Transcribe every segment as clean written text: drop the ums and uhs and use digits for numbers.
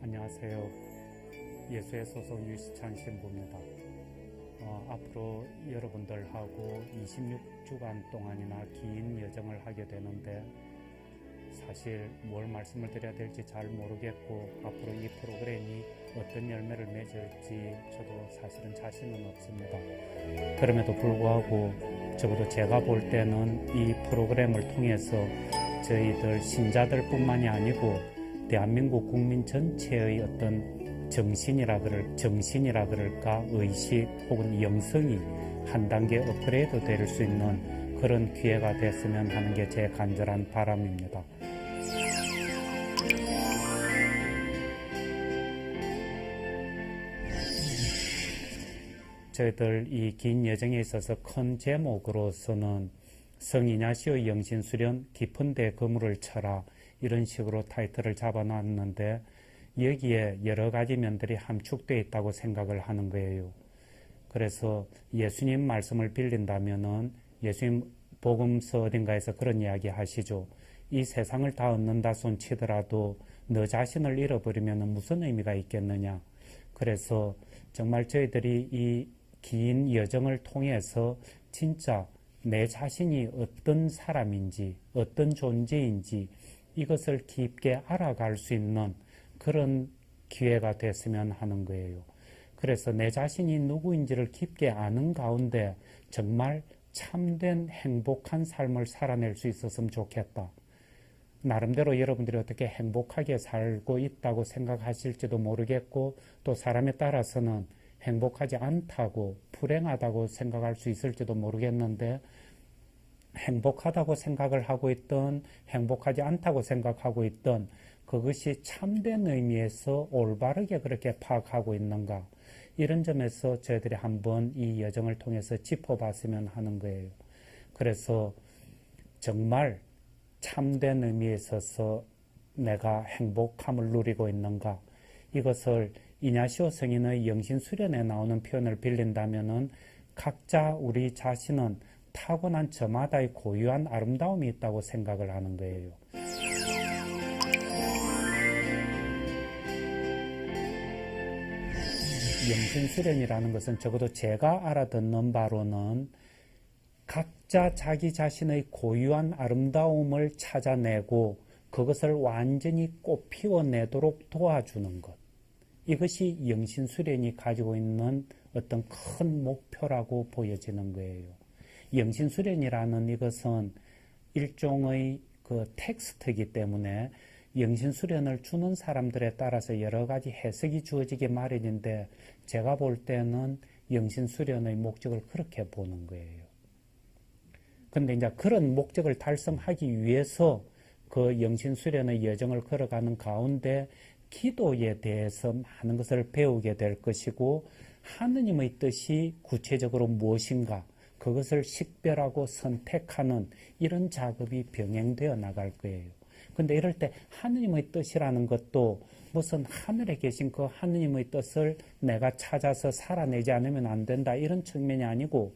안녕하세요. 예수의 소속 유시찬 신부입니다. 앞으로 여러분들하고 26주간 동안이나 긴 여정을 하게 되는데 사실 뭘 말씀을 드려야 될지 잘 모르겠고 앞으로 이 프로그램이 어떤 열매를 맺을지 저도 사실은 자신은 없습니다. 그럼에도 불구하고 적어도 제가 볼 때는 이 프로그램을 통해서 저희들 신자들 뿐만이 아니고 대한민국 국민 전체의 어떤 정신이라 그럴까 의식 혹은 영성이 한 단계 업그레이드 될 수 있는 그런 기회가 됐으면 하는 게 제 간절한 바람입니다. 저희들 이 긴 여정에 있어서 큰 제목으로서는 성이냐시오의 영신수련 깊은 데 그물을 쳐라 이런 식으로 타이틀을 잡아놨는데 여기에 여러 가지 면들이 함축되어 있다고 생각을 하는 거예요. 그래서 예수님 말씀을 빌린다면은 예수님 복음서 어딘가에서 그런 이야기 하시죠. 이 세상을 다 얻는다 손 치더라도 너 자신을 잃어버리면 무슨 의미가 있겠느냐. 그래서 정말 저희들이 이 긴 여정을 통해서 진짜 내 자신이 어떤 사람인지 어떤 존재인지 이것을 깊게 알아갈 수 있는 그런 기회가 됐으면 하는 거예요. 그래서 내 자신이 누구인지를 깊게 아는 가운데 정말 참된 행복한 삶을 살아낼 수 있었으면 좋겠다. 나름대로 여러분들이 어떻게 행복하게 살고 있다고 생각하실지도 모르겠고 또 사람에 따라서는 행복하지 않다고 불행하다고 생각할 수 있을지도 모르겠는데 행복하다고 생각을 하고 있던 행복하지 않다고 생각하고 있던 그것이 참된 의미에서 올바르게 그렇게 파악하고 있는가 이런 점에서 저희들이 한번 이 여정을 통해서 짚어봤으면 하는 거예요. 그래서 정말 참된 의미에 있어서 내가 행복함을 누리고 있는가 이것을 이냐시오 성인의 영신수련에 나오는 표현을 빌린다면은 각자 우리 자신은 타고난 저마다의 고유한 아름다움이 있다고 생각을 하는 거예요. 영신수련이라는 것은 적어도 제가 알아듣는 바로는 각자 자기 자신의 고유한 아름다움을 찾아내고 그것을 완전히 꽃피워내도록 도와주는 것. 이것이 영신수련이 가지고 있는 어떤 큰 목표라고 보여지는 거예요. 영신수련이라는 이것은 일종의 그 텍스트이기 때문에 영신수련을 주는 사람들에 따라서 여러 가지 해석이 주어지기 마련인데 제가 볼 때는 영신수련의 목적을 그렇게 보는 거예요. 근데 이제 그런 목적을 달성하기 위해서 그 영신수련의 여정을 걸어가는 가운데 기도에 대해서 많은 것을 배우게 될 것이고 하느님의 뜻이 구체적으로 무엇인가 그것을 식별하고 선택하는 이런 작업이 병행되어 나갈 거예요. 근데 이럴 때 하느님의 뜻이라는 것도 무슨 하늘에 계신 그 하느님의 뜻을 내가 찾아서 살아내지 않으면 안 된다 이런 측면이 아니고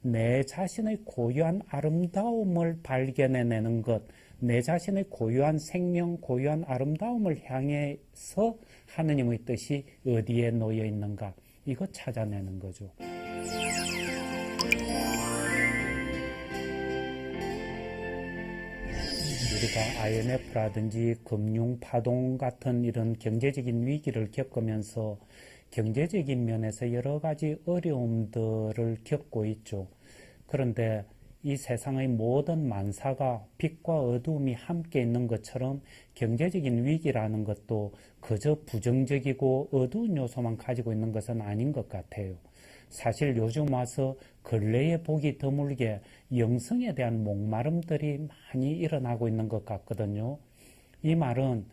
내 자신의 고유한 아름다움을 발견해내는 것, 내 자신의 고유한 생명, 고유한 아름다움을 향해서 하느님의 뜻이 어디에 놓여 있는가 이거 찾아내는 거죠. 우리가 IMF라든지 금융파동 같은 이런 경제적인 위기를 겪으면서 경제적인 면에서 여러 가지 어려움들을 겪고 있죠. 그런데 이 세상의 모든 만사가 빛과 어두움이 함께 있는 것처럼 경제적인 위기라는 것도 그저 부정적이고 어두운 요소만 가지고 있는 것은 아닌 것 같아요. 사실 요즘 와서 근래에 보기 드물게 영성에 대한 목마름들이 많이 일어나고 있는 것 같거든요. 이 말은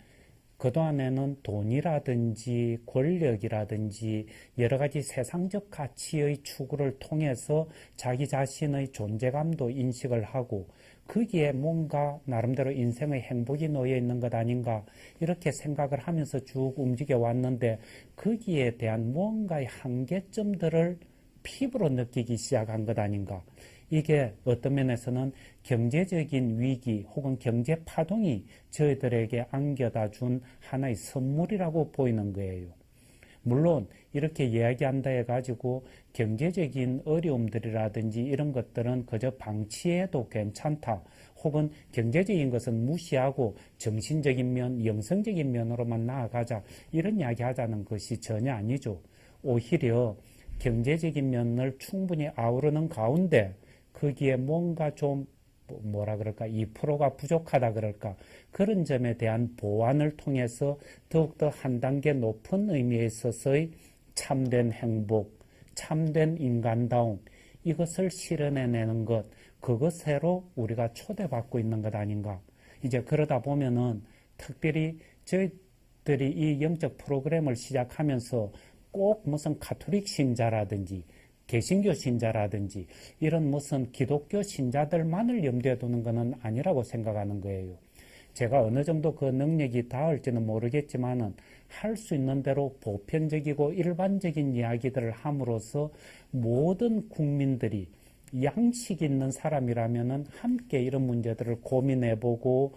그동안에는 돈이라든지 권력이라든지 여러 가지 세상적 가치의 추구를 통해서 자기 자신의 존재감도 인식을 하고 거기에 뭔가 나름대로 인생의 행복이 놓여 있는 것 아닌가 이렇게 생각을 하면서 쭉 움직여 왔는데 거기에 대한 뭔가의 한계점들을 피부로 느끼기 시작한 것 아닌가. 이게 어떤 면에서는 경제적인 위기 혹은 경제 파동이 저희들에게 안겨다 준 하나의 선물이라고 보이는 거예요. 물론 이렇게 이야기한다 해가지고 경제적인 어려움들이라든지 이런 것들은 그저 방치해도 괜찮다. 혹은 경제적인 것은 무시하고 정신적인 면, 영성적인 면으로만 나아가자. 이런 이야기 하자는 것이 전혀 아니죠. 오히려 경제적인 면을 충분히 아우르는 가운데 거기에 뭔가 좀 뭐라 그럴까 2%가 부족하다 그럴까 그런 점에 대한 보완을 통해서 더욱더 한 단계 높은 의미에 있어서의 참된 행복, 참된 인간다움 이것을 실현해내는 것 그것으로 우리가 초대받고 있는 것 아닌가. 이제 그러다 보면은 특별히 저희들이 이 영적 프로그램을 시작하면서 꼭 무슨 가톨릭 신자라든지 개신교 신자라든지 이런 무슨 기독교 신자들만을 염두에 두는 것은 아니라고 생각하는 거예요. 제가 어느 정도 그 능력이 닿을지는 모르겠지만은 할 수 있는 대로 보편적이고 일반적인 이야기들을 함으로써 모든 국민들이 양식 있는 사람이라면은 함께 이런 문제들을 고민해보고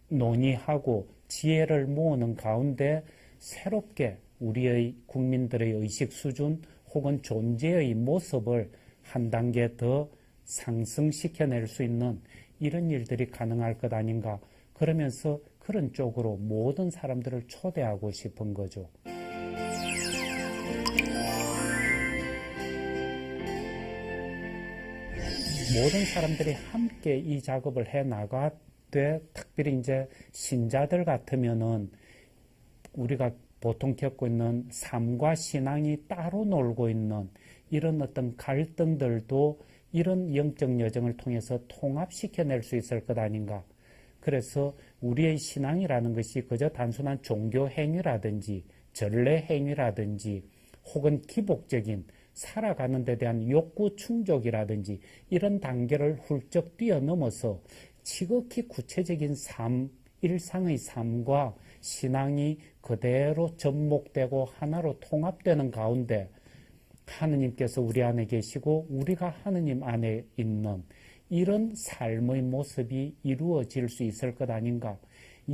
논의하고 지혜를 모으는 가운데 새롭게 우리의 국민들의 의식 수준 혹은 존재의 모습을 한 단계 더 상승시켜낼 수 있는 이런 일들이 가능할 것 아닌가. 그러면서 그런 쪽으로 모든 사람들을 초대하고 싶은 거죠. 모든 사람들이 함께 이 작업을 해 나가되 특별히 이제 신자들 같으면은 우리가 보통 겪고 있는 삶과 신앙이 따로 놀고 있는 이런 어떤 갈등들도 이런 영적 여정을 통해서 통합시켜낼 수 있을 것 아닌가. 그래서 우리의 신앙이라는 것이 그저 단순한 종교 행위라든지 전례 행위라든지 혹은 기복적인 살아가는 데 대한 욕구 충족이라든지 이런 단계를 훌쩍 뛰어넘어서 지극히 구체적인 삶, 일상의 삶과 신앙이 그대로 접목되고 하나로 통합되는 가운데 하느님께서 우리 안에 계시고 우리가 하느님 안에 있는 이런 삶의 모습이 이루어질 수 있을 것 아닌가.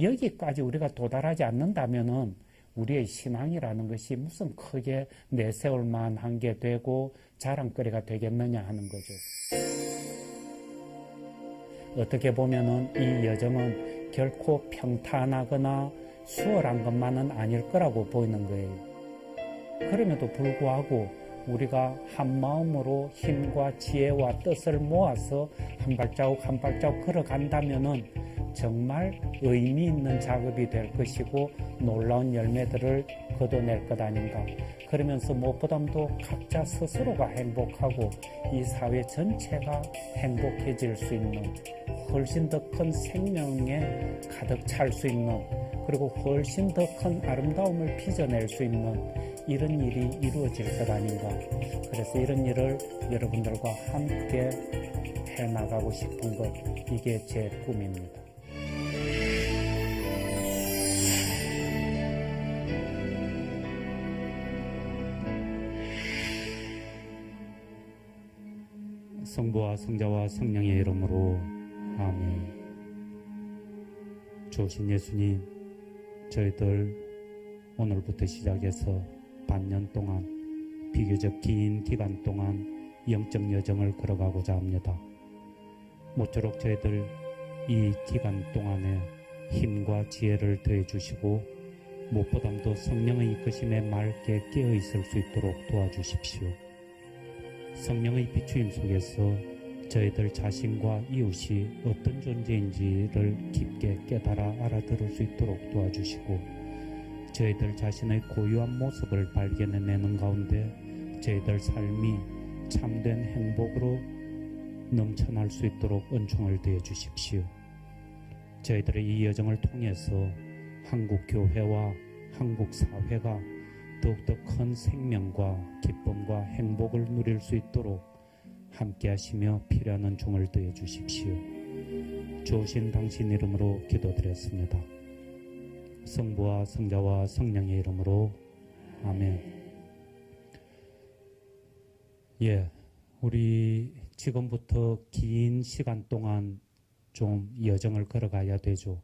여기까지 우리가 도달하지 않는다면은 우리의 신앙이라는 것이 무슨 크게 내세울 만한 게 되고 자랑거리가 되겠느냐 하는 거죠. 어떻게 보면은 이 여정은 결코 평탄하거나 수월한 것만은 아닐 거라고 보이는 거예요. 그럼에도 불구하고 우리가 한 마음으로 힘과 지혜와 뜻을 모아서 한 발자국 한 발자국 걸어간다면은 정말 의미 있는 작업이 될 것이고 놀라운 열매들을 거둬낼 것 아닌가. 그러면서 무엇보다도 각자 스스로가 행복하고 이 사회 전체가 행복해질 수 있는 훨씬 더 큰 생명에 가득 찰 수 있는 그리고 훨씬 더 큰 아름다움을 빚어낼 수 있는 이런 일이 이루어질 것 아닌가. 그래서 이런 일을 여러분들과 함께 해나가고 싶은 것, 이게 제 꿈입니다. 성부와 성자와 성령의 이름으로 아멘. 주신 예수님, 저희들 오늘부터 시작해서 반년 동안 비교적 긴 기간 동안 영적 여정을 걸어가고자 합니다. 모쪼록 저희들 이 기간 동안에 힘과 지혜를 더해 주시고 무엇보다도 성령의 이끄심에 맑게 깨어 있을 수 있도록 도와주십시오. 성령의 비추임 속에서 저희들 자신과 이웃이 어떤 존재인지를 깊게 깨달아 알아들을 수 있도록 도와주시고 저희들 자신의 고유한 모습을 발견해내는 가운데 저희들 삶이 참된 행복으로 넘쳐날 수 있도록 은총을 더해 주십시오. 저희들의 이 여정을 통해서 한국 교회와 한국 사회가 더욱더 큰 생명과 기쁨과 행복을 누릴 수 있도록 함께 하시며 필요한 종을 더해 주십시오. 좋으신 당신 이름으로 기도드렸습니다. 성부와 성자와 성령의 이름으로 아멘. 우리 지금부터 긴 시간 동안 좀 여정을 걸어가야 되죠.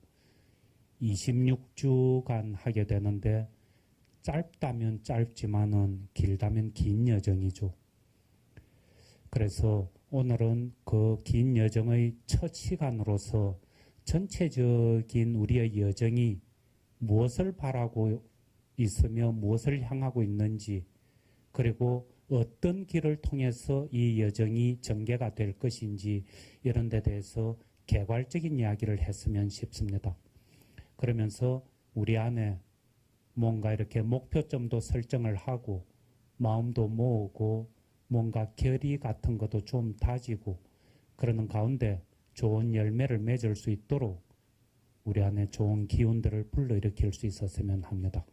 26주간 하게 되는데 짧다면 짧지만은 길다면 긴 여정이죠. 그래서 오늘은 그 긴 여정의 첫 시간으로서 전체적인 우리의 여정이 무엇을 바라고 있으며 무엇을 향하고 있는지, 그리고 어떤 길을 통해서 이 여정이 전개가 될 것인지 이런 데 대해서 개괄적인 이야기를 했으면 싶습니다. 그러면서 우리 안에 뭔가 이렇게 목표점도 설정을 하고 마음도 모으고 뭔가 결의 같은 것도 좀 다지고 그러는 가운데 좋은 열매를 맺을 수 있도록 우리 안에 좋은 기운들을 불러일으킬 수 있었으면 합니다.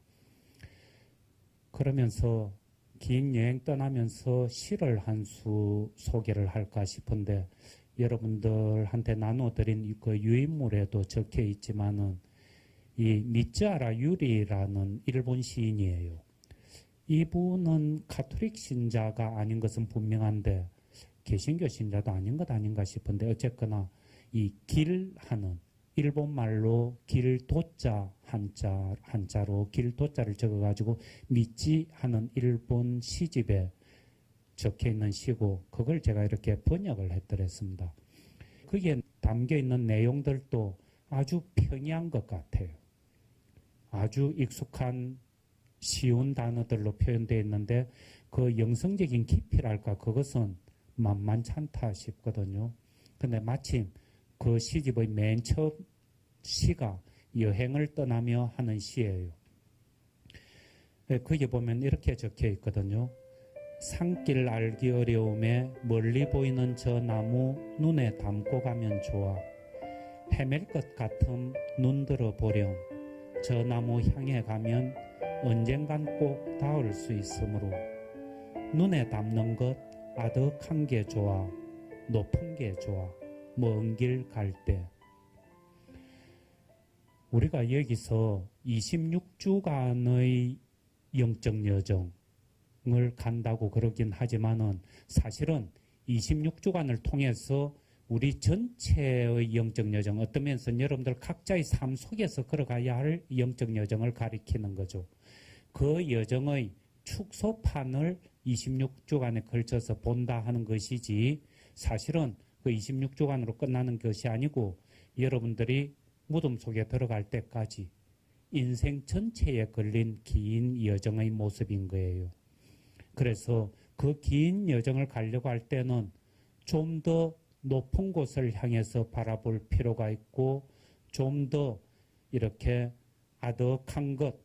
그러면서 긴 여행 떠나면서 시를 한 수 소개를 할까 싶은데 여러분들한테 나눠드린 그 유인물에도 적혀 있지만은 이 미쯔하라 유리라는 일본 시인이에요. 이분은 가톨릭 신자가 아닌 것은 분명한데 개신교 신자도 아닌 것 아닌가 싶은데 어쨌거나 이 길하는 일본말로 길도자 한자로 길도자를 적어가지고 미찌 하는 일본 시집에 적혀있는 시고 그걸 제가 이렇게 번역을 해드렸습니다. 거기에 담겨있는 내용들도 아주 평이한 것 같아요. 아주 익숙한 쉬운 단어들로 표현되어 있는데 그 영성적인 깊이랄까 그것은 만만찮다 싶거든요. 근데 마침 그 시집의 맨 처음 시가 여행을 떠나며 하는 시예요. 거기 보면 이렇게 적혀 있거든요. 산길 알기 어려움에 멀리 보이는 저 나무 눈에 담고 가면 좋아. 헤맬 것 같음 눈들어 보렴. 저 나무 향해 가면 언젠간 꼭 닿을 수 있으므로 눈에 담는 것 아득한 게 좋아. 높은 게 좋아. 먼 길 갈 때. 우리가 여기서 26주간의 영적 여정을 간다고 그러긴 하지만은 사실은 26주간을 통해서 우리 전체의 영적 여정, 어떤 면에서는 여러분들 각자의 삶 속에서 걸어가야 할 영적 여정을 가리키는 거죠. 그 여정의 축소판을 26주간에 걸쳐서 본다 하는 것이지 사실은 그 26주간으로 끝나는 것이 아니고 여러분들이 무덤 속에 들어갈 때까지 인생 전체에 걸린 긴 여정의 모습인 거예요. 그래서 그 긴 여정을 가려고 할 때는 좀 더 높은 곳을 향해서 바라볼 필요가 있고 좀 더 이렇게 아득한 것,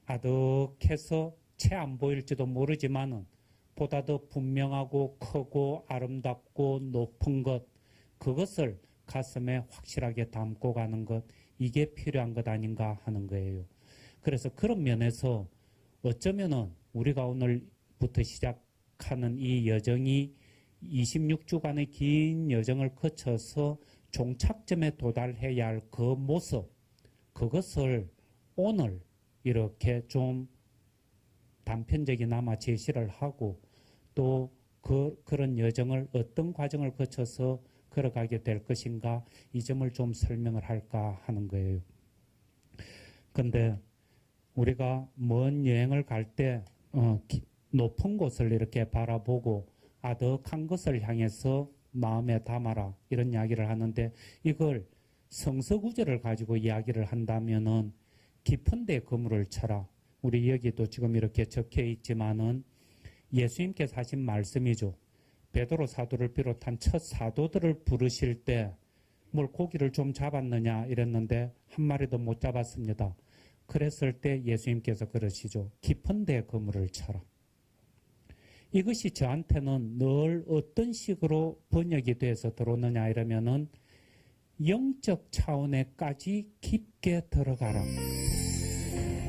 아득해서 채 안 보일지도 모르지만은 보다 더 분명하고 크고 아름답고 높은 것, 그것을 가슴에 확실하게 담고 가는 것, 이게 필요한 것 아닌가 하는 거예요. 그래서 그런 면에서 어쩌면은 우리가 오늘부터 시작하는 이 여정이 26주간의 긴 여정을 거쳐서 종착점에 도달해야 할 그 모습, 그것을 오늘 이렇게 좀 단편적이나마 제시를 하고 또 그런 여정을 어떤 과정을 거쳐서 걸어가게 될 것인가, 이 점을 좀 설명을 할까 하는 거예요. 근데 우리가 먼 여행을 갈 때 높은 곳을 이렇게 바라보고 아득한 것을 향해서 마음에 담아라, 이런 이야기를 하는데 이걸 성서구절을 가지고 이야기를 한다면은 깊은 데 그물을 쳐라. 우리 여기도 지금 이렇게 적혀 있지만은 예수님께서 하신 말씀이죠. 베드로 사도를 비롯한 첫 사도들을 부르실 때 뭘 고기를 좀 잡았느냐 이랬는데 한 마리도 못 잡았습니다. 그랬을 때 예수님께서 그러시죠. 깊은 데 그물을 쳐라. 이것이 저한테는 늘 어떤 식으로 번역이 돼서 들어오느냐 이러면은 영적 차원에까지 깊게 들어가라.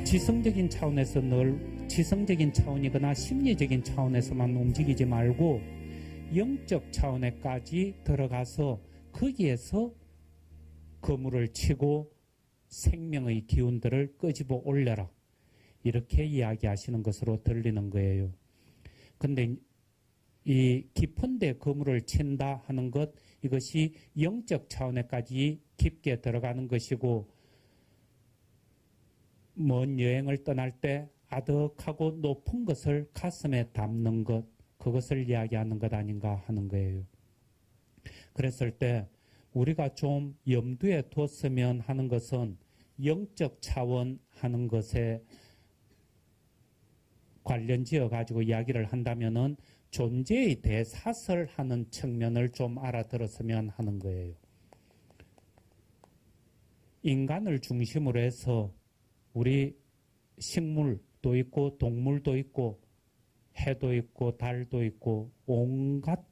지성적인 차원에서 늘 지성적인 차원이거나 심리적인 차원에서만 움직이지 말고 영적 차원에까지 들어가서 거기에서 그물을 치고 생명의 기운들을 끄집어 올려라. 이렇게 이야기하시는 것으로 들리는 거예요. 근데 이 깊은 데 그물을 친다 하는 것, 이것이 영적 차원에까지 깊게 들어가는 것이고, 먼 여행을 떠날 때 아득하고 높은 것을 가슴에 담는 것, 그것을 이야기하는 것 아닌가 하는 거예요. 그랬을 때 우리가 좀 염두에 뒀으면 하는 것은 영적 차원 하는 것에 관련지어 가지고 이야기를 한다면은 존재에 대해 사설하는 측면을 좀 알아들었으면 하는 거예요. 인간을 중심으로 해서 우리 식물도 있고 동물도 있고 해도 있고 달도 있고 온갖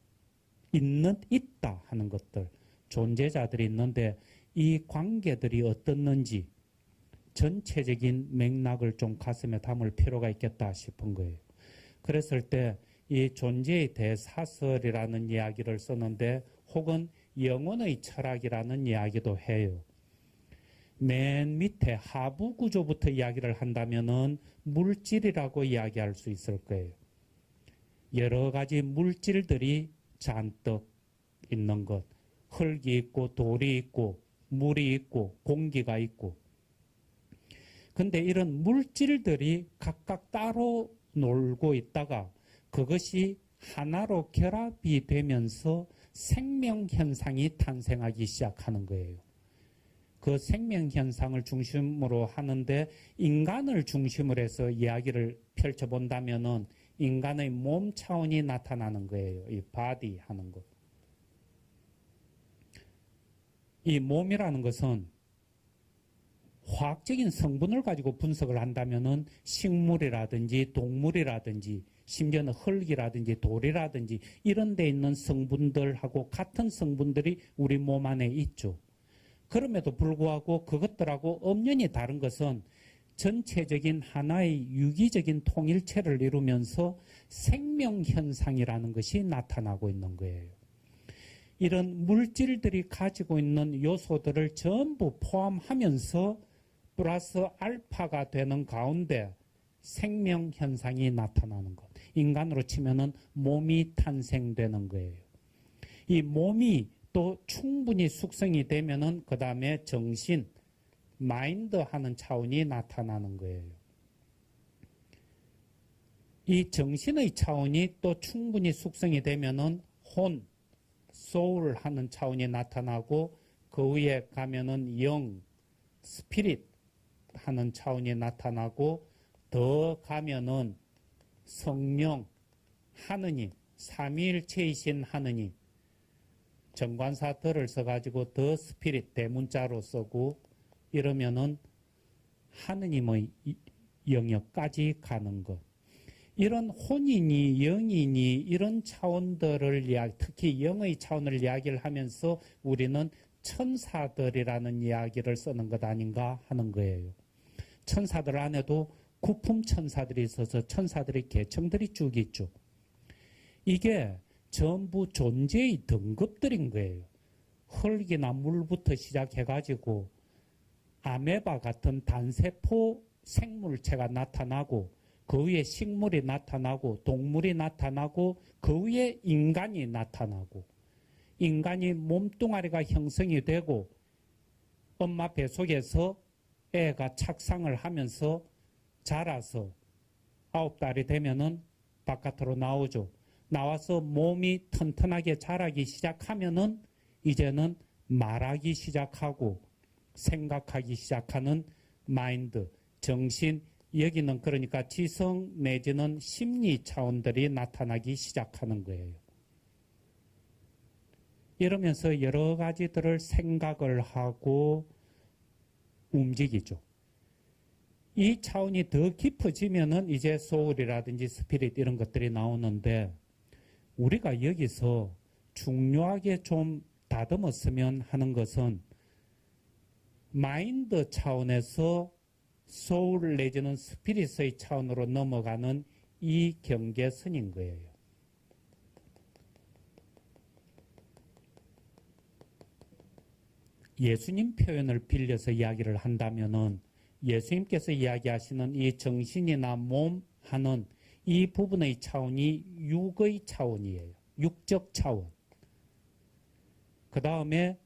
있다 하는 것들, 존재자들이 있는데 이 관계들이 어떻는지 전체적인 맥락을 좀 가슴에 담을 필요가 있겠다 싶은 거예요. 그랬을 때 이 존재의 대사설이라는 이야기를 쓰는데 혹은 영혼의 철학이라는 이야기도 해요. 맨 밑에 하부 구조부터 이야기를 한다면은 물질이라고 이야기할 수 있을 거예요. 여러 가지 물질들이 잔뜩 있는 것. 흙이 있고 돌이 있고 물이 있고 공기가 있고. 근데 이런 물질들이 각각 따로 놀고 있다가 그것이 하나로 결합이 되면서 생명현상이 탄생하기 시작하는 거예요. 그 생명현상을 중심으로 하는데 인간을 중심으로 해서 이야기를 펼쳐본다면은 인간의 몸 차원이 나타나는 거예요. 이 바디 하는 것. 이 몸이라는 것은 화학적인 성분을 가지고 분석을 한다면은 식물이라든지 동물이라든지 심지어는 흙이라든지 돌이라든지 이런 데 있는 성분들하고 같은 성분들이 우리 몸 안에 있죠. 그럼에도 불구하고 그것들하고 엄연히 다른 것은 전체적인 하나의 유기적인 통일체를 이루면서 생명현상이라는 것이 나타나고 있는 거예요. 이런 물질들이 가지고 있는 요소들을 전부 포함하면서 플러스 알파가 되는 가운데 생명현상이 나타나는 것. 인간으로 치면은 몸이 탄생되는 거예요. 이 몸이 또 충분히 숙성이 되면은 그 다음에 정신, 마인드 하는 차원이 나타나는 거예요. 이 정신의 차원이 또 충분히 숙성이 되면은 혼, 소울 하는 차원이 나타나고 그 위에 가면은 영, 스피릿 하는 차원이 나타나고 더 가면은 성령, 하느님, 삼위일체이신 하느님, 정관사 덜을 써가지고 더 스피릿 대문자로 쓰고 이러면은 하느님의 영역까지 가는 것. 이런 혼이니 영이니 이런 차원들을 특히 영의 차원을 이야기를 하면서 우리는 천사들이라는 이야기를 쓰는 것 아닌가 하는 거예요. 천사들 안에도 구품 천사들이 있어서 천사들의 계층들이 쭉 있죠. 이게 전부 존재의 등급들인 거예요. 흙이나 물부터 시작해가지고 아메바 같은 단세포 생물체가 나타나고 그 위에 식물이 나타나고 동물이 나타나고 그 위에 인간이 나타나고 인간이 몸뚱아리가 형성이 되고 엄마 뱃속에서 애가 착상을 하면서 자라서 9달이 되면은 바깥으로 나오죠. 나와서 몸이 튼튼하게 자라기 시작하면은 이제는 말하기 시작하고 생각하기 시작하는 마인드, 정신, 여기는 그러니까 지성 내지는 심리 차원들이 나타나기 시작하는 거예요. 이러면서 여러 가지들을 생각을 하고 움직이죠. 이 차원이 더 깊어지면은 이제 소울이라든지 스피릿 이런 것들이 나오는데 우리가 여기서 중요하게 좀 다듬었으면 하는 것은 마인드 차원에서 소울 내지는 스피릿의 차원으로 넘어가는 이 경계선인 거예요. 예수님 표현을 빌려서 이야기를 한다면은 예수님께서 이야기하시는 이 정신이나 몸 하는 이 부분의 차원이 육의 차원이에요. 육적 차원. 그 다음에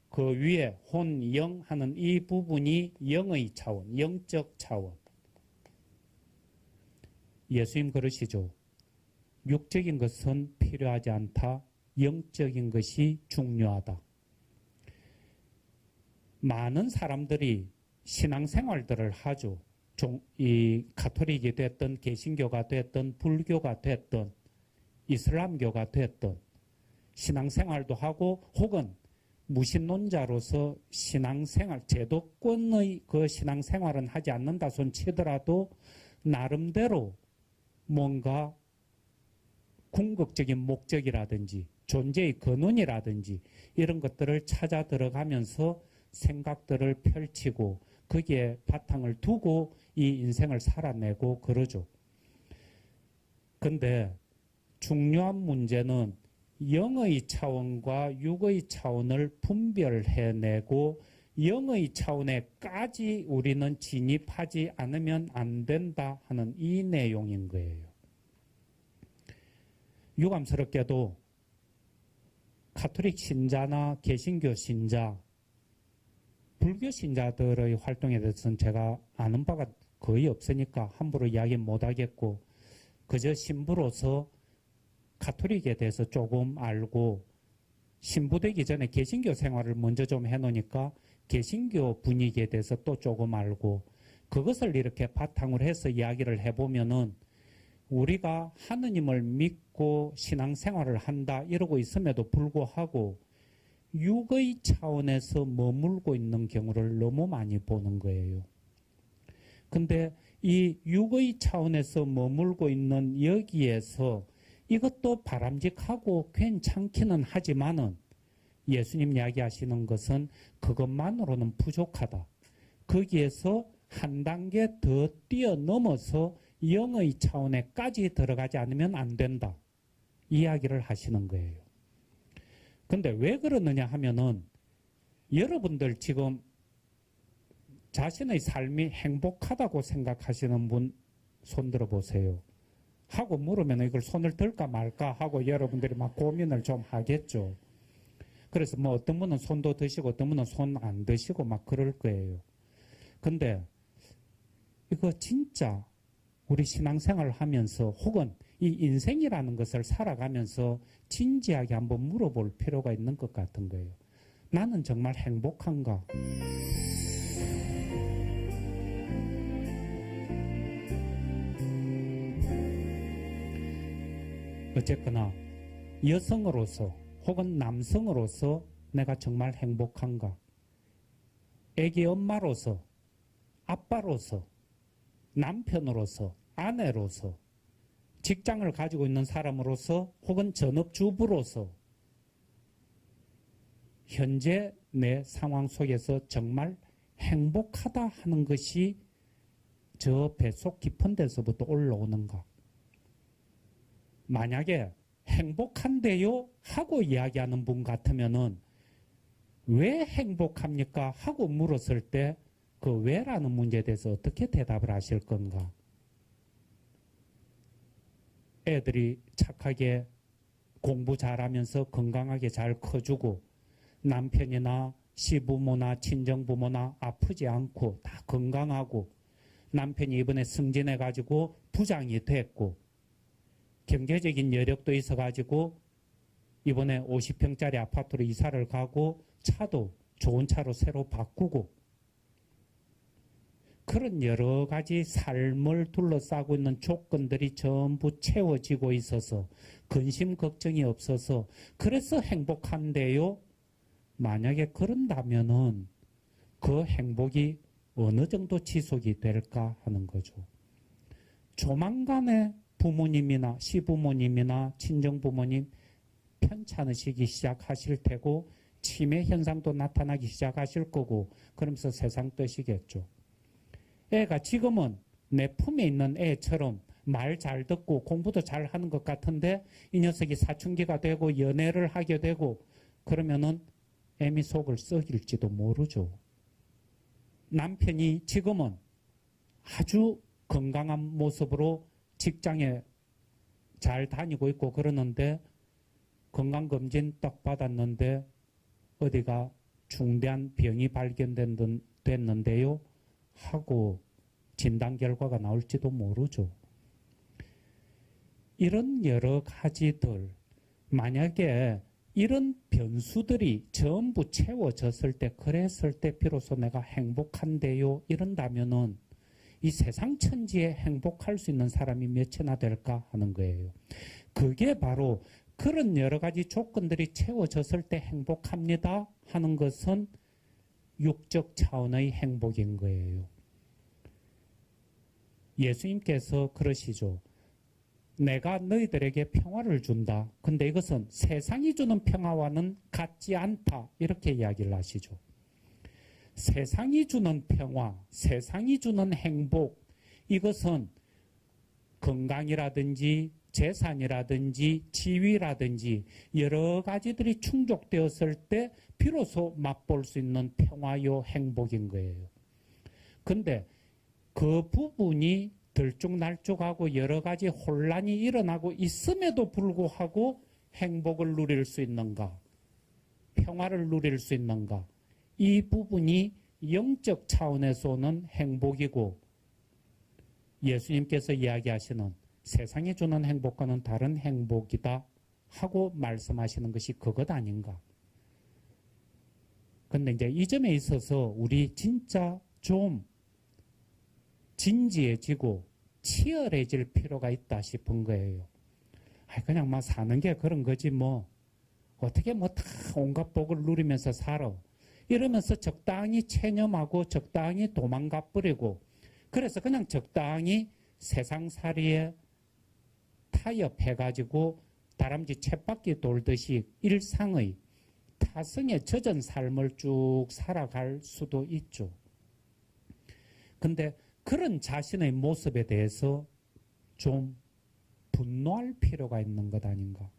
그 위에 혼, 영 하는 이 부분이 영의 차원, 영적 차원. 예수님 그러시죠. 육적인 것은 필요하지 않다. 영적인 것이 중요하다. 많은 사람들이 신앙생활들을 하죠. 이 가톨릭이 됐든 개신교가 됐든 불교가 됐든 이슬람교가 됐든 신앙생활도 하고 혹은 무신론자로서 신앙생활, 제도권의 그 신앙생활은 하지 않는다 손 치더라도 나름대로 뭔가 궁극적인 목적이라든지 존재의 근원이라든지 이런 것들을 찾아 들어가면서 생각들을 펼치고 거기에 바탕을 두고 이 인생을 살아내고 그러죠. 근데 중요한 문제는 영의 차원과 육의 차원을 분별해내고 영의 차원에까지 우리는 진입하지 않으면 안 된다 하는 이 내용인 거예요. 유감스럽게도 가톨릭 신자나 개신교 신자, 불교 신자들의 활동에 대해서는 제가 아는 바가 거의 없으니까 함부로 이야기 못하겠고 그저 신부로서 가톨릭에 대해서 조금 알고 신부되기 전에 개신교 생활을 먼저 좀 해놓으니까 개신교 분위기에 대해서 또 조금 알고 그것을 이렇게 바탕으로 해서 이야기를 해보면은 우리가 하느님을 믿고 신앙생활을 한다 이러고 있음에도 불구하고 육의 차원에서 머물고 있는 경우를 너무 많이 보는 거예요. 근데 이 육의 차원에서 머물고 있는 여기에서 이것도 바람직하고 괜찮기는 하지만은 예수님 이야기하시는 것은 그것만으로는 부족하다. 거기에서 한 단계 더 뛰어넘어서 영의 차원에까지 들어가지 않으면 안 된다. 이야기를 하시는 거예요. 근데 왜 그러느냐 하면은 여러분들 지금 자신의 삶이 행복하다고 생각하시는 분 손들어 보세요. 하고 물으면 이걸 손을 들까 말까 하고 여러분들이 막 고민을 좀 하겠죠. 그래서 뭐 어떤 분은 손도 드시고 어떤 분은 손 안 드시고 막 그럴 거예요. 근데 이거 진짜 우리 신앙생활을 하면서 혹은 이 인생이라는 것을 살아가면서 진지하게 한번 물어볼 필요가 있는 것 같은 거예요. 나는 정말 행복한가? 어쨌거나 여성으로서 혹은 남성으로서 내가 정말 행복한가? 애기 엄마로서, 아빠로서, 남편으로서, 아내로서, 직장을 가지고 있는 사람으로서 혹은 전업주부로서 현재 내 상황 속에서 정말 행복하다 하는 것이 저 뱃속 깊은 데서부터 올라오는가? 만약에 행복한데요? 하고 이야기하는 분 같으면은 왜 행복합니까? 하고 물었을 때 그 왜라는 문제에 대해서 어떻게 대답을 하실 건가? 애들이 착하게 공부 잘하면서 건강하게 잘 커주고 남편이나 시부모나 친정부모나 아프지 않고 다 건강하고 남편이 이번에 승진해가지고 부장이 됐고 경제적인 여력도 있어가지고 이번에 50평짜리 아파트로 이사를 가고 차도 좋은 차로 새로 바꾸고 그런 여러 가지 삶을 둘러싸고 있는 조건들이 전부 채워지고 있어서 근심 걱정이 없어서 그래서 행복한데요. 만약에 그런다면은 그 행복이 어느 정도 지속이 될까 하는 거죠. 조만간에 부모님이나 시부모님이나 친정부모님 편찮으시기 시작하실 테고 치매 현상도 나타나기 시작하실 거고 그러면서 세상 뜨시겠죠. 애가 지금은 내 품에 있는 애처럼 말 잘 듣고 공부도 잘 하는 것 같은데 이 녀석이 사춘기가 되고 연애를 하게 되고 그러면은 애미 속을 썩일지도 모르죠. 남편이 지금은 아주 건강한 모습으로 직장에 잘 다니고 있고 그러는데 건강검진 딱 받았는데 어디가 중대한 병이 발견됐는데요 하고 진단 결과가 나올지도 모르죠. 이런 여러 가지들 만약에 이런 변수들이 전부 채워졌을 때 그랬을 때 비로소 내가 행복한데요 이런다면은 이 세상 천지에 행복할 수 있는 사람이 몇이나 될까 하는 거예요. 그게 바로 그런 여러 가지 조건들이 채워졌을 때 행복합니다 하는 것은 육적 차원의 행복인 거예요. 예수님께서 그러시죠. 내가 너희들에게 평화를 준다. 근데 이것은 세상이 주는 평화와는 같지 않다. 이렇게 이야기를 하시죠. 세상이 주는 평화, 세상이 주는 행복, 이것은 건강이라든지 재산이라든지 지위라든지 여러 가지들이 충족되었을 때 비로소 맛볼 수 있는 평화요 행복인 거예요. 근데 그 부분이 들쭉날쭉하고 여러 가지 혼란이 일어나고 있음에도 불구하고 행복을 누릴 수 있는가? 평화를 누릴 수 있는가? 이 부분이 영적 차원에서 오는 행복이고 예수님께서 이야기하시는 세상이 주는 행복과는 다른 행복이다 하고 말씀하시는 것이 그것 아닌가? 근데 이제 이 점에 있어서 우리 진짜 좀 진지해지고 치열해질 필요가 있다 싶은 거예요. 그냥 막 사는 게 그런 거지 뭐 어떻게 뭐 다 온갖 복을 누리면서 살아. 이러면서 적당히 체념하고 적당히 도망가 버리고 그래서 그냥 적당히 세상살이에 타협해가지고 다람쥐 쳇바퀴 돌듯이 일상의 타성에 젖은 삶을 쭉 살아갈 수도 있죠. 근데 그런 자신의 모습에 대해서 좀 분노할 필요가 있는 것 아닌가.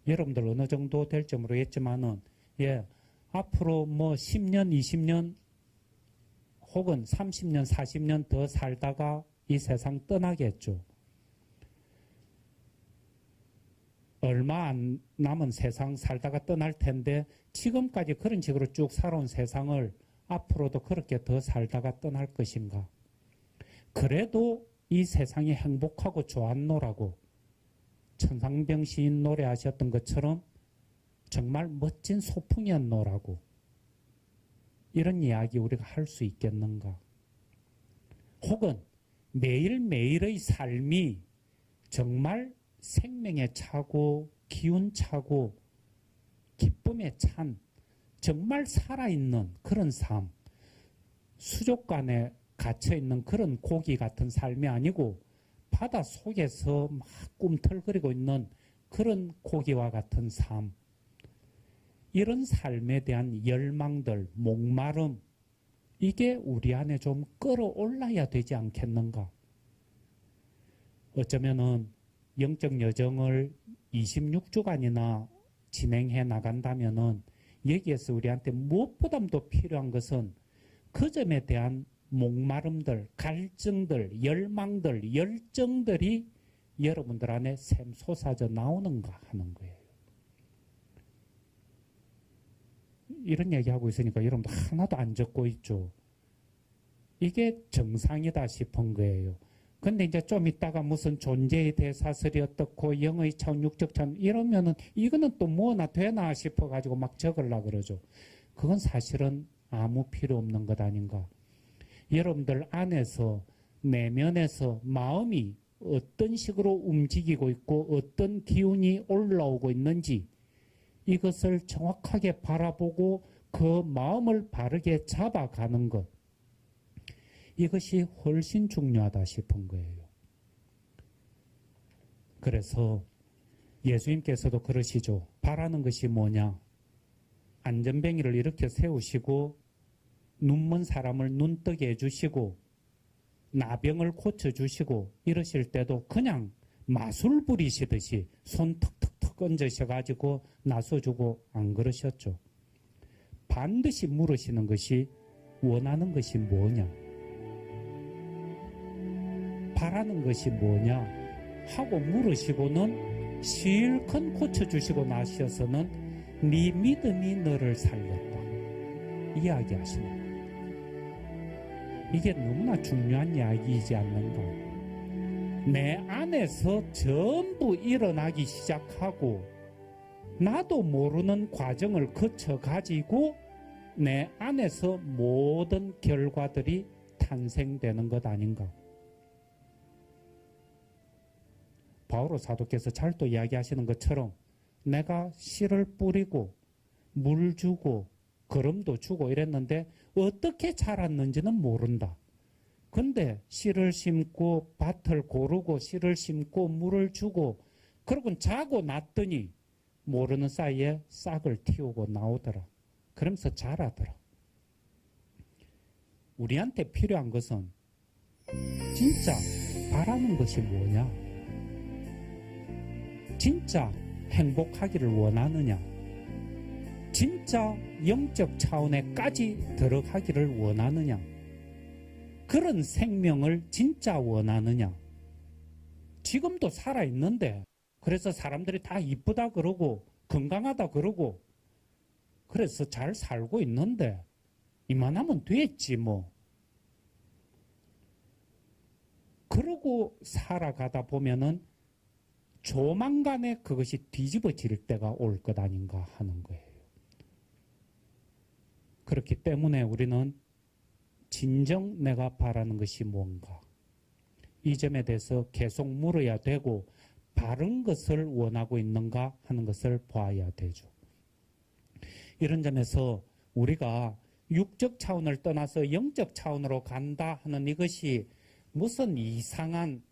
여러분들 어느 정도 될지 모르겠지만은 앞으로 뭐 10년, 20년 혹은 30년, 40년 더 살다가 이 세상 떠나겠죠. 얼마 안 남은 세상 살다가 떠날 텐데 지금까지 그런 식으로 쭉 살아온 세상을 앞으로도 그렇게 더 살다가 떠날 것인가. 그래도 이 세상이 행복하고 좋았노라고 천상병 시인 노래하셨던 것처럼 정말 멋진 소풍이었노라고 이런 이야기 우리가 할 수 있겠는가. 혹은 매일매일의 삶이 정말 생명에 차고 기운 차고 기쁨에 찬 정말 살아있는 그런 삶, 수족관에 갇혀있는 그런 고기 같은 삶이 아니고 바다 속에서 막 꿈틀거리고 있는 그런 고기와 같은 삶, 이런 삶에 대한 열망들, 목마름, 이게 우리 안에 좀 끌어올라야 되지 않겠는가. 어쩌면은 영적 여정을 26주간이나 진행해 나간다면은 여기에서 우리한테 무엇보다도 필요한 것은 그 점에 대한 목마름들, 갈증들, 열망들, 열정들이 여러분들 안에 샘솟아져 나오는가 하는 거예요. 이런 얘기하고 있으니까 여러분들 하나도 안 적고 있죠. 이게 정상이다 싶은 거예요. 근데 이제 좀 있다가 무슨 존재의 대사설이 어떻고 영의 차원, 육적 차원 이러면은 이거는 또 뭐나 되나 싶어가지고 막 적으려고 그러죠. 그건 사실은 아무 필요 없는 것 아닌가. 여러분들 안에서 내면에서 마음이 어떤 식으로 움직이고 있고 어떤 기운이 올라오고 있는지 이것을 정확하게 바라보고 그 마음을 바르게 잡아가는 것. 이것이 훨씬 중요하다 싶은 거예요. 그래서 예수님께서도 그러시죠. 바라는 것이 뭐냐? 안전뱅이를 이렇게 세우시고 눈먼 사람을 눈뜨게 해주시고 나병을 고쳐주시고 이러실 때도 그냥 마술 부리시듯이 손 턱턱턱 얹으셔가지고 나서주고 안 그러셨죠. 반드시 물으시는 것이 원하는 것이 뭐냐, 바라는 것이 뭐냐 하고 물으시고는 실컷 고쳐주시고 나셔서는 네 믿음이 너를 살렸다 이야기하시는 거예요. 이게 너무나 중요한 이야기이지 않는가. 내 안에서 전부 일어나기 시작하고 나도 모르는 과정을 거쳐가지고 내 안에서 모든 결과들이 탄생되는 것 아닌가. 바오로 사도께서 잘 또 이야기하시는 것처럼 내가 씨를 뿌리고 물 주고 거름도 주고 이랬는데 어떻게 자랐는지는 모른다. 근데 씨를 심고 밭을 고르고 씨를 심고 물을 주고 그러고 자고 났더니 모르는 사이에 싹을 틔우고 나오더라. 그러면서 자라더라. 우리한테 필요한 것은 진짜 바라는 것이 뭐냐? 진짜 행복하기를 원하느냐? 진짜 영적 차원에까지 들어가기를 원하느냐? 그런 생명을 진짜 원하느냐? 지금도 살아있는데 그래서 사람들이 다 이쁘다 그러고 건강하다 그러고 그래서 잘 살고 있는데 이만하면 됐지 뭐. 그러고 살아가다 보면은 조만간에 그것이 뒤집어질 때가 올 것 아닌가 하는 거예요. 그렇기 때문에 우리는 진정 내가 바라는 것이 뭔가 이 점에 대해서 계속 물어야 되고 바른 것을 원하고 있는가 하는 것을 봐야 되죠. 이런 점에서 우리가 육적 차원을 떠나서 영적 차원으로 간다 하는 이것이 무슨 이상한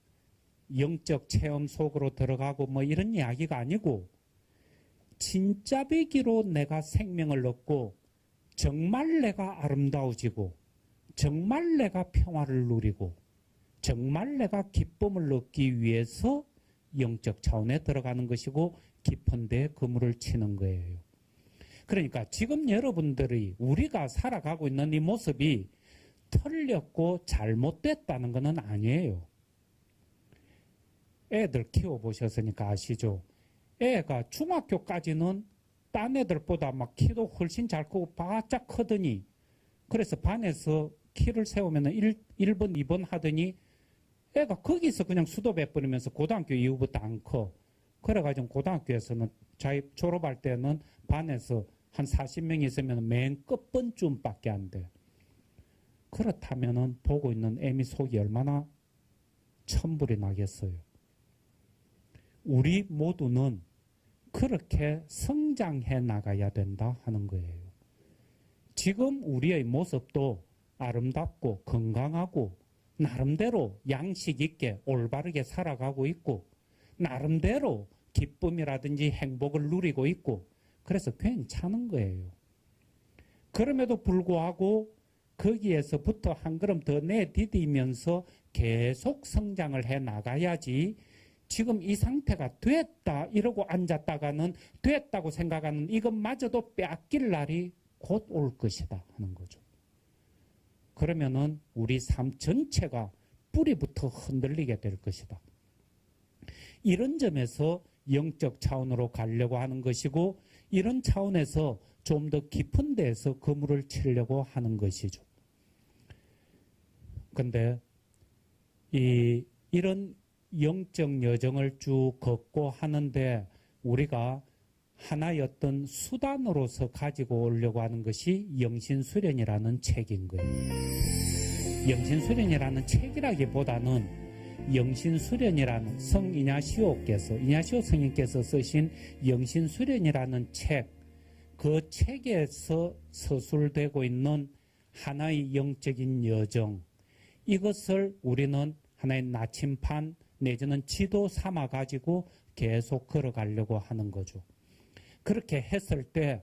영적 체험 속으로 들어가고 뭐 이런 이야기가 아니고 진짜 배기로 내가 생명을 얻고 정말 내가 아름다워지고 정말 내가 평화를 누리고 정말 내가 기쁨을 얻기 위해서 영적 차원에 들어가는 것이고 깊은 데 그물을 치는 거예요. 그러니까 지금 여러분들이 우리가 살아가고 있는 이 모습이 틀렸고 잘못됐다는 것은 아니에요. 애들 키워보셨으니까 아시죠? 애가 중학교까지는 딴 애들보다 막 키도 훨씬 잘 크고 바짝 크더니 그래서 반에서 키를 세우면 1번, 2번 하더니 애가 거기서 그냥 수도배버리면서 고등학교 이후부터 안 커. 그래가지고 고등학교에서는 자기 졸업할 때는 반에서 한 40명 있으면 맨 끝번쯤밖에 안 돼. 그렇다면은 보고 있는 애미 속이 얼마나 천불이 나겠어요. 우리 모두는 그렇게 성장해 나가야 된다 하는 거예요. 지금 우리의 모습도 아름답고 건강하고 나름대로 양식 있게 올바르게 살아가고 있고 나름대로 기쁨이라든지 행복을 누리고 있고 그래서 괜찮은 거예요. 그럼에도 불구하고 거기에서부터 한 걸음 더 내디디면서 계속 성장을 해 나가야지 지금 이 상태가 됐다 이러고 앉았다가는 됐다고 생각하는 이것마저도 빼앗길 날이 곧 올 것이다 하는 거죠. 그러면은 우리 삶 전체가 뿌리부터 흔들리게 될 것이다. 이런 점에서 영적 차원으로 가려고 하는 것이고 이런 차원에서 좀 더 깊은 데에서 그물을 치려고 하는 것이죠. 근데 이런 영적 여정을 쭉 걷고 하는데 우리가 하나의 어떤 수단으로서 가지고 오려고 하는 것이 영신수련이라는 책인 거예요. 영신수련이라는 책이라기보다는 영신수련이라는 이냐시오 성인께서 쓰신 영신수련이라는 책, 그 책에서 서술되고 있는 하나의 영적인 여정, 이것을 우리는 하나의 나침판 내지는 지도 삼아가지고 계속 걸어가려고 하는 거죠. 그렇게 했을 때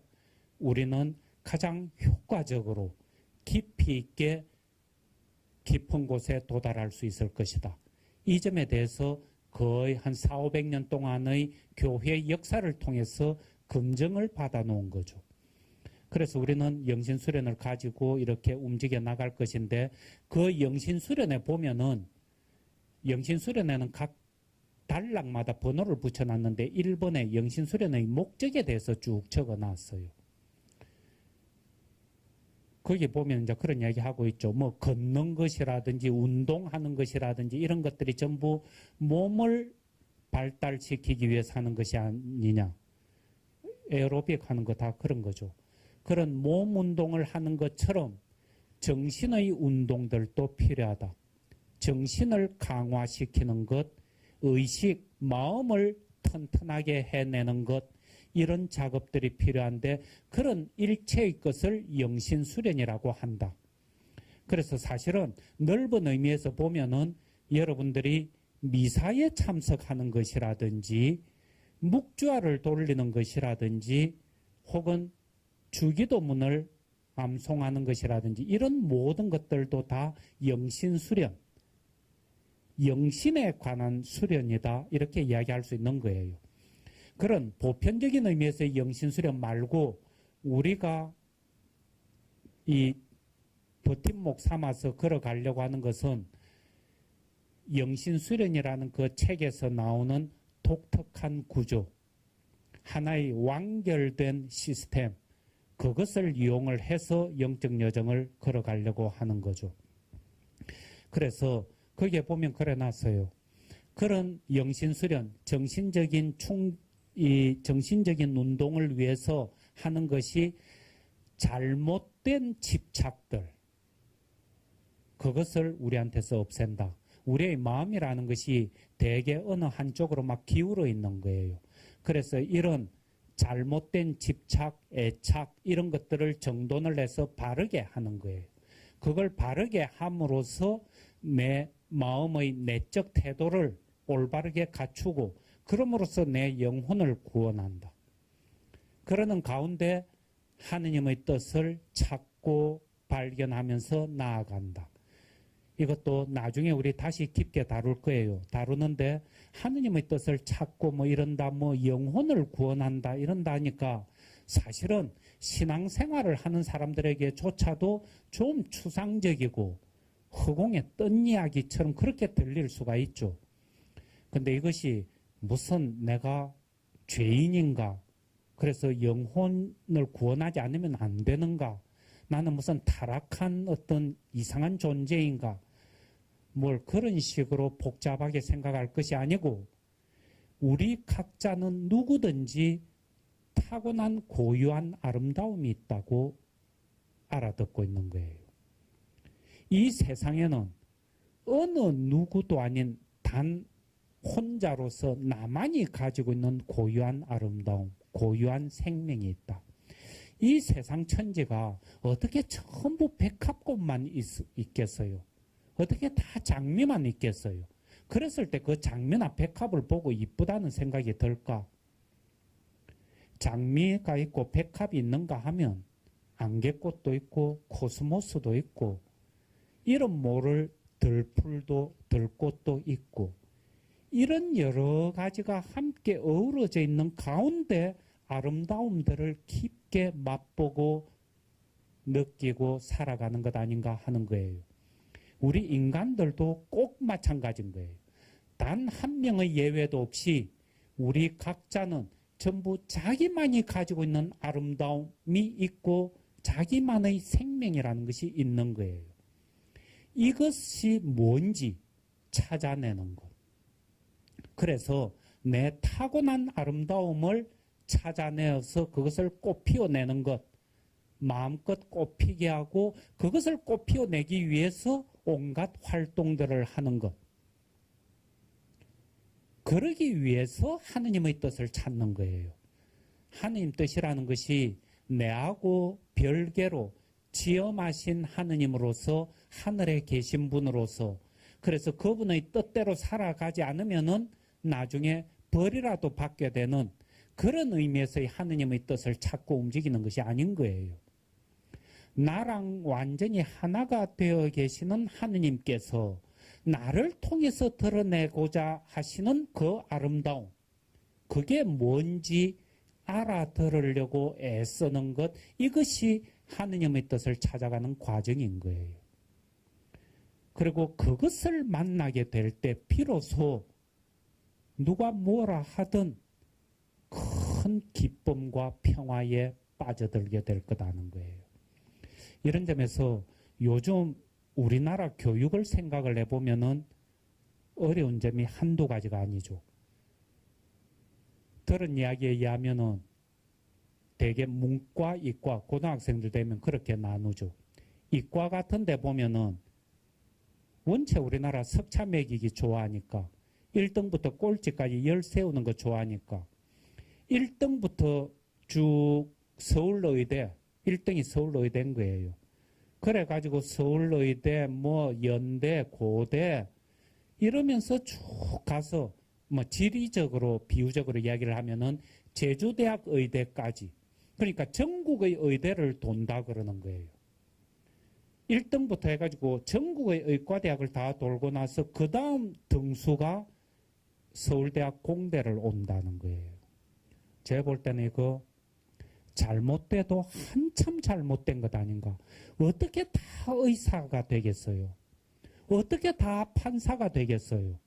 우리는 가장 효과적으로 깊이 있게 깊은 곳에 도달할 수 있을 것이다. 이 점에 대해서 거의 한 400~500년 동안의 교회의 역사를 통해서 검증을 받아 놓은 거죠. 그래서 우리는 영신수련을 가지고 이렇게 움직여 나갈 것인데, 그 영신수련에 보면은 영신수련에는 각 단락마다 번호를 붙여놨는데 1번에 영신수련의 목적에 대해서 쭉 적어놨어요. 거기 보면 이제 그런 이야기 하고 있죠. 뭐 걷는 것이라든지 운동하는 것이라든지 이런 것들이 전부 몸을 발달시키기 위해서 하는 것이 아니냐. 에어로빅 하는 거 다 그런 거죠. 그런 몸 운동을 하는 것처럼 정신의 운동들도 필요하다. 정신을 강화시키는 것, 의식, 마음을 튼튼하게 해내는 것, 이런 작업들이 필요한데, 그런 일체의 것을 영신수련이라고 한다. 그래서 사실은 넓은 의미에서 보면은 여러분들이 미사에 참석하는 것이라든지 묵주화를 돌리는 것이라든지 혹은 주기도문을 암송하는 것이라든지 이런 모든 것들도 다 영신수련, 영신에 관한 수련이다, 이렇게 이야기할 수 있는 거예요. 그런 보편적인 의미에서의 영신수련 말고 우리가 이 버팀목 삼아서 걸어가려고 하는 것은 영신수련이라는 그 책에서 나오는 독특한 구조, 하나의 완결된 시스템, 그것을 이용을 해서 영적 여정을 걸어가려고 하는 거죠. 그래서 거기에 보면 그래 놨어요. 그런 영신수련, 정신적인 운동을 위해서 하는 것이 잘못된 집착들, 그것을 우리한테서 없앤다. 우리의 마음이라는 것이 대개 어느 한쪽으로 막 기울어 있는 거예요. 그래서 이런 잘못된 집착, 애착 이런 것들을 정돈을 해서 바르게 하는 거예요. 그걸 바르게 함으로써 내 마음의 내적 태도를 올바르게 갖추고 그럼으로써 내 영혼을 구원한다. 그러는 가운데 하느님의 뜻을 찾고 발견하면서 나아간다. 이것도 나중에 우리 다시 깊게 다룰 거예요. 다루는데 하느님의 뜻을 찾고 뭐 이런다, 뭐 영혼을 구원한다 이런다 하니까 사실은 신앙생활을 하는 사람들에게조차도 좀 추상적이고 허공에 뜬 이야기처럼 그렇게 들릴 수가 있죠. 근데 이것이 무슨 내가 죄인인가? 그래서 영혼을 구원하지 않으면 안 되는가? 나는 무슨 타락한 어떤 이상한 존재인가? 뭘 그런 식으로 복잡하게 생각할 것이 아니고 우리 각자는 누구든지 타고난 고유한 아름다움이 있다고 알아듣고 있는 거예요. 이 세상에는 어느 누구도 아닌 단 혼자로서 나만이 가지고 있는 고유한 아름다움, 고유한 생명이 있다. 이 세상 천지가 어떻게 전부 백합꽃만 있겠어요? 어떻게 다 장미만 있겠어요? 그랬을 때 그 장미나 백합을 보고 이쁘다는 생각이 들까? 장미가 있고 백합이 있는가 하면 안개꽃도 있고 코스모스도 있고 이름 모를 들풀도 들꽃도 있고 이런 여러 가지가 함께 어우러져 있는 가운데 아름다움들을 깊게 맛보고 느끼고 살아가는 것 아닌가 하는 거예요. 우리 인간들도 꼭 마찬가지인 거예요. 단 한 명의 예외도 없이 우리 각자는 전부 자기만이 가지고 있는 아름다움이 있고 자기만의 생명이라는 것이 있는 거예요. 이것이 뭔지 찾아내는 것. 그래서 내 타고난 아름다움을 찾아내어서 그것을 꽃피워내는 것, 마음껏 꽃피게 하고 그것을 꽃피워내기 위해서 온갖 활동들을 하는 것. 그러기 위해서 하느님의 뜻을 찾는 거예요. 하느님 뜻이라는 것이 내하고 별개로 지엄하신 하느님으로서 하늘에 계신 분으로서 그래서 그분의 뜻대로 살아가지 않으면은 나중에 벌이라도 받게 되는 그런 의미에서의 하느님의 뜻을 찾고 움직이는 것이 아닌 거예요. 나랑 완전히 하나가 되어 계시는 하느님께서 나를 통해서 드러내고자 하시는 그 아름다움, 그게 뭔지 알아들으려고 애쓰는 것, 이것이 하느님의 뜻을 찾아가는 과정인 거예요. 그리고 그것을 만나게 될 때 비로소 누가 뭐라 하든 큰 기쁨과 평화에 빠져들게 될 거다는 거예요. 이런 점에서 요즘 우리나라 교육을 생각을 해보면은 어려운 점이 한두 가지가 아니죠. 들은 이야기에 의하면은 대개 문과, 이과, 고등학생들 되면 그렇게 나누죠. 이과 같은 데 보면은 원체 우리나라 석차 매기기 좋아하니까 1등부터 꼴찌까지 열 세우는 거 좋아하니까 1등부터 쭉 서울의대, 1등이 서울의대인 거예요. 그래가지고 서울의대, 연대, 고대 이러면서 쭉 가서 지리적으로 비유적으로 이야기를 하면은 제주대학 의대까지, 그러니까 전국의 의대를 돈다 그러는 거예요. 1등부터 해가지고 전국의 의과대학을 다 돌고 나서 그 다음 등수가 서울대학 공대를 온다는 거예요. 제가 볼 때는 이거 잘못돼도 한참 잘못된 것 아닌가. 어떻게 다 의사가 되겠어요? 어떻게 다 판사가 되겠어요?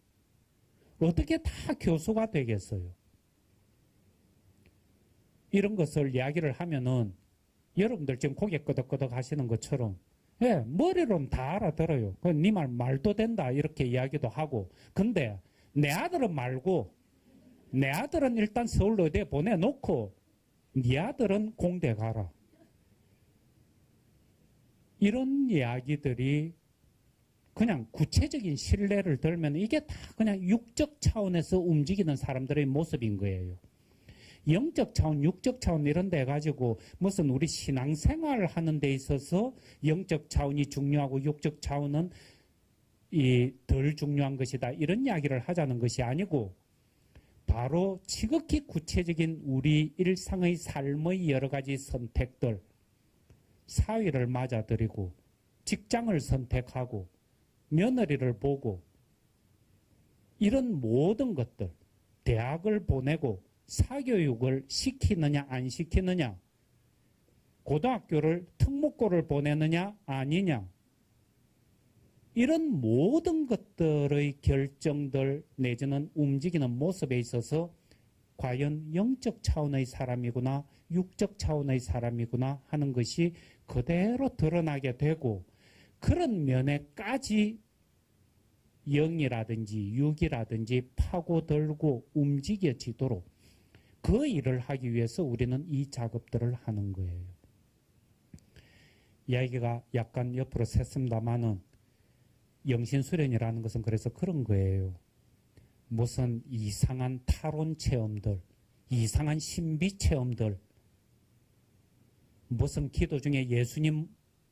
어떻게 다 교수가 되겠어요? 이런 것을 이야기를 하면은 여러분들 지금 고개 끄덕끄덕 하시는 것처럼 머리로는 다 알아들어요. 네 말 말도 된다 이렇게 이야기도 하고, 근데 내 아들은 말고 내 아들은 일단 서울의대 보내놓고 네 아들은 공대 가라. 이런 이야기들이 그냥 구체적인 신뢰를 들면 이게 다 그냥 육적 차원에서 움직이는 사람들의 모습인 거예요. 영적 차원, 육적 차원 이런 데 가지고 무슨 우리 신앙생활 하는 데 있어서 영적 차원이 중요하고 육적 차원은 덜 중요한 것이다. 이런 이야기를 하자는 것이 아니고 바로 지극히 구체적인 우리 일상의 삶의 여러 가지 선택들, 사위를 맞아들이고 직장을 선택하고 며느리를 보고 이런 모든 것들, 대학을 보내고 사교육을 시키느냐 안 시키느냐, 고등학교를 특목고를 보내느냐 아니냐, 이런 모든 것들의 결정들 내지는 움직이는 모습에 있어서 과연 영적 차원의 사람이구나 육적 차원의 사람이구나 하는 것이 그대로 드러나게 되고, 그런 면에까지 영이라든지 육이라든지 파고들고 움직여지도록 그 일을 하기 위해서 우리는 이 작업들을 하는 거예요. 이야기가 약간 옆으로 샜습니다마는 영신수련이라는 것은 그래서 그런 거예요. 무슨 이상한 타론 체험들, 이상한 신비 체험들, 무슨 기도 중에 예수님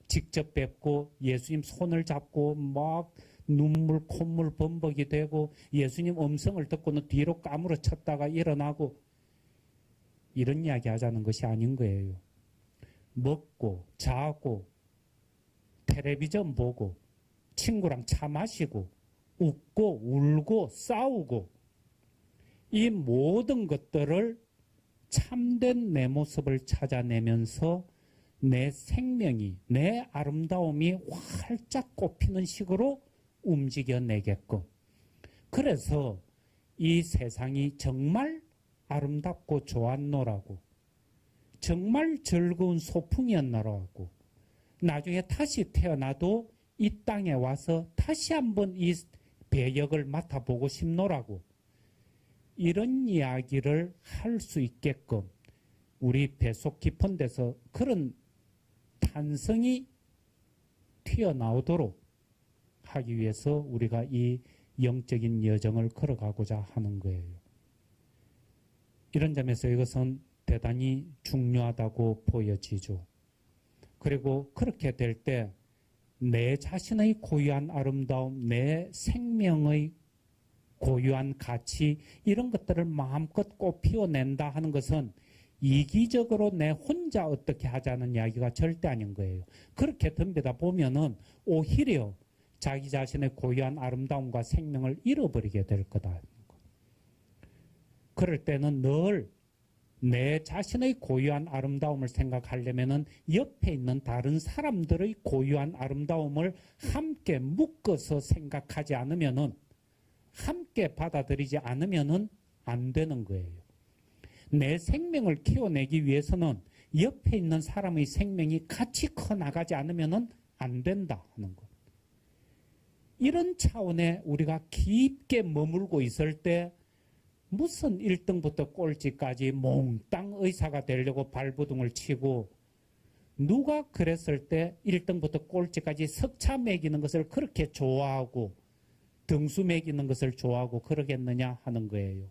직접 뵙고 예수님 손을 잡고 막 눈물 콧물 범벅이 되고 예수님 음성을 듣고는 뒤로 까무러 쳤다가 일어나고, 이런 이야기 하자는 것이 아닌 거예요. 먹고 자고 텔레비전 보고 친구랑 차 마시고 웃고 울고 싸우고, 이 모든 것들을 참된 내 모습을 찾아내면서 내 생명이, 내 아름다움이 활짝 꽃피는 식으로 움직여내게끔, 그래서 이 세상이 정말 아름답고 좋았노라고, 정말 즐거운 소풍이었노라고, 나중에 다시 태어나도 이 땅에 와서 다시 한번 이 배역을 맡아보고 싶노라고, 이런 이야기를 할 수 있게끔 우리 뱃속 깊은 데서 그런 탄성이 튀어나오도록 하기 위해서 우리가 이 영적인 여정을 걸어가고자 하는 거예요. 이런 점에서 이것은 대단히 중요하다고 보여지죠. 그리고 그렇게 될 때 내 자신의 고유한 아름다움, 내 생명의 고유한 가치 이런 것들을 마음껏 꽃피워낸다 하는 것은 이기적으로 내 혼자 어떻게 하자는 이야기가 절대 아닌 거예요. 그렇게 덤비다 보면은 오히려 자기 자신의 고유한 아름다움과 생명을 잃어버리게 될 거다. 그럴 때는 늘 내 자신의 고유한 아름다움을 생각하려면은 옆에 있는 다른 사람들의 고유한 아름다움을 함께 묶어서 생각하지 않으면은, 함께 받아들이지 않으면은 안 되는 거예요. 내 생명을 키워내기 위해서는 옆에 있는 사람의 생명이 같이 커나가지 않으면은 안 된다 하는 것. 이런 차원에 우리가 깊게 머물고 있을 때 무슨 1등부터 꼴찌까지 몽땅 의사가 되려고 발버둥을 치고, 누가 그랬을 때 1등부터 꼴찌까지 석차 매기는 것을 그렇게 좋아하고 등수 매기는 것을 좋아하고 그러겠느냐 하는 거예요.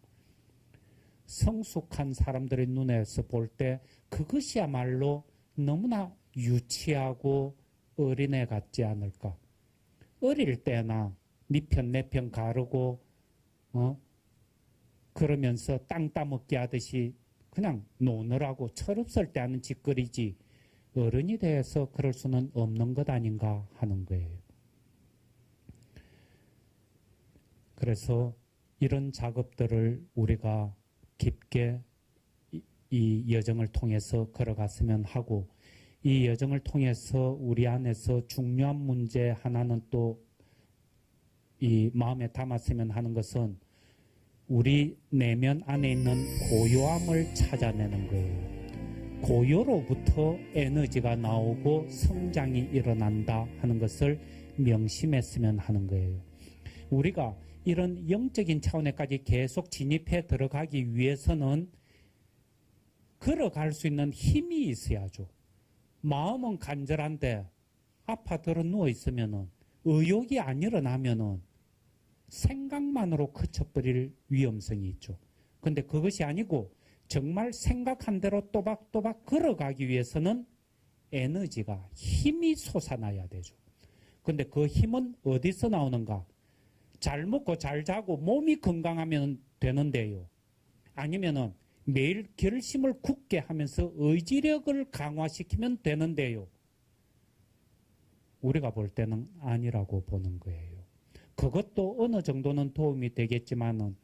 성숙한 사람들의 눈에서 볼 때 그것이야말로 너무나 유치하고 어린애 같지 않을까. 어릴 때나 네 편 내 편 가르고 그러면서 땅 따먹기 하듯이 그냥 노느라고 철없을 때 하는 짓거리지, 어른이 돼서 그럴 수는 없는 것 아닌가 하는 거예요. 그래서 이런 작업들을 우리가 깊게 이 여정을 통해서 걸어갔으면 하고, 이 여정을 통해서 우리 안에서 중요한 문제 하나는 또 이 마음에 담았으면 하는 것은 우리 내면 안에 있는 고요함을 찾아내는 거예요. 고요로부터 에너지가 나오고 성장이 일어난다 하는 것을 명심했으면 하는 거예요. 우리가 이런 영적인 차원에까지 계속 진입해 들어가기 위해서는 걸어갈 수 있는 힘이 있어야죠. 마음은 간절한데 아파들어 누워 있으면은, 의욕이 안 일어나면은 생각만으로 그쳐버릴 위험성이 있죠. 근데 그것이 아니고 정말 생각한 대로 또박또박 걸어가기 위해서는 에너지가, 힘이 솟아나야 되죠. 근데 그 힘은 어디서 나오는가? 잘 먹고 잘 자고 몸이 건강하면 되는데요. 아니면은 매일 결심을 굳게 하면서 의지력을 강화시키면 되는데요. 우리가 볼 때는 아니라고 보는 거예요. 그것도 어느 정도는 도움이 되겠지만은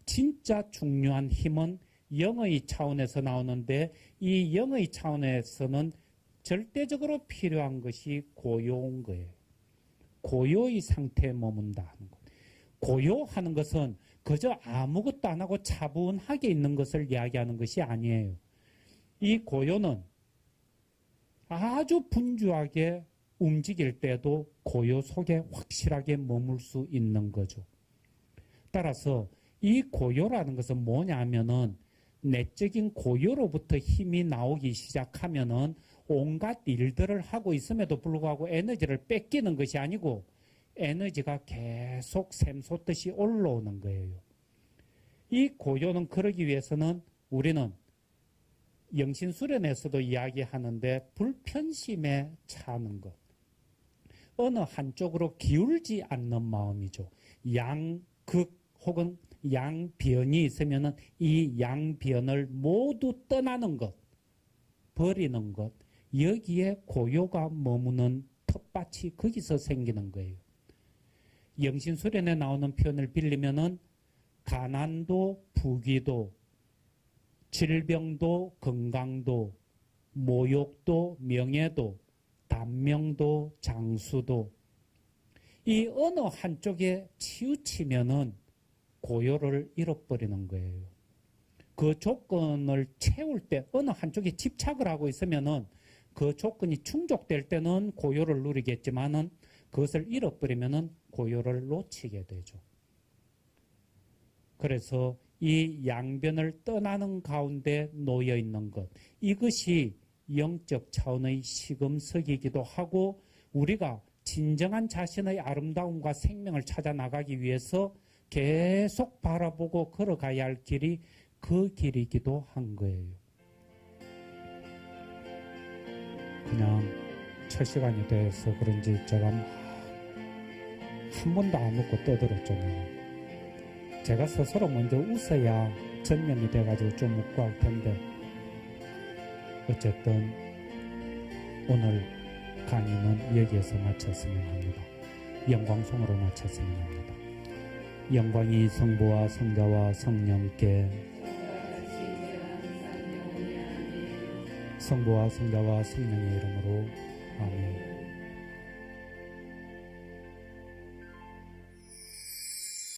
진짜 중요한 힘은 영의 차원에서 나오는데, 이 영의 차원에서는 절대적으로 필요한 것이 고요한 거예요. 고요의 상태에 머문다 하는 것. 고요하는 것은 그저 아무것도 안 하고 차분하게 있는 것을 이야기하는 것이 아니에요. 이 고요는 아주 분주하게 움직일 때도 고요 속에 확실하게 머물 수 있는 거죠. 따라서 이 고요라는 것은 뭐냐 하면은, 내적인 고요로부터 힘이 나오기 시작하면은 온갖 일들을 하고 있음에도 불구하고 에너지를 뺏기는 것이 아니고 에너지가 계속 샘솟듯이 올라오는 거예요. 이 고요는 그러기 위해서는 우리는 영신수련에서도 이야기하는데 불편심에 차는 것. 어느 한쪽으로 기울지 않는 마음이죠. 양극 혹은 양변이 있으면 이 양변을 모두 떠나는 것, 버리는 것, 여기에 고요가 머무는 텃밭이 거기서 생기는 거예요. 영신수련에 나오는 표현을 빌리면은 가난도 부귀도, 질병도 건강도, 모욕도 명예도, 단명도 장수도, 이 어느 한쪽에 치우치면은 고요를 잃어버리는 거예요. 그 조건을 채울 때 어느 한쪽에 집착을 하고 있으면은 그 조건이 충족될 때는 고요를 누리겠지만은 그것을 잃어버리면은 고요를 놓치게 되죠. 그래서 이 양변을 떠나는 가운데 놓여 있는 것, 이것이 영적 차원의 시금석이기도 하고, 우리가 진정한 자신의 아름다움과 생명을 찾아 나가기 위해서 계속 바라보고 걸어가야 할 길이 그 길이기도 한 거예요. 그냥 첫 시간이 돼서 그런지 제가 한 번도 안 웃고 떠들었잖아요. 제가 스스로 먼저 웃어야 전염이 돼가지고 좀 웃고 할 텐데, 어쨌든 오늘 강의는 여기에서 마쳤으면 합니다. 영광송으로 마쳤으면 합니다. 영광이 성부와 성자와 성령께, 성부와 성자와 성령의 이름으로 아멘.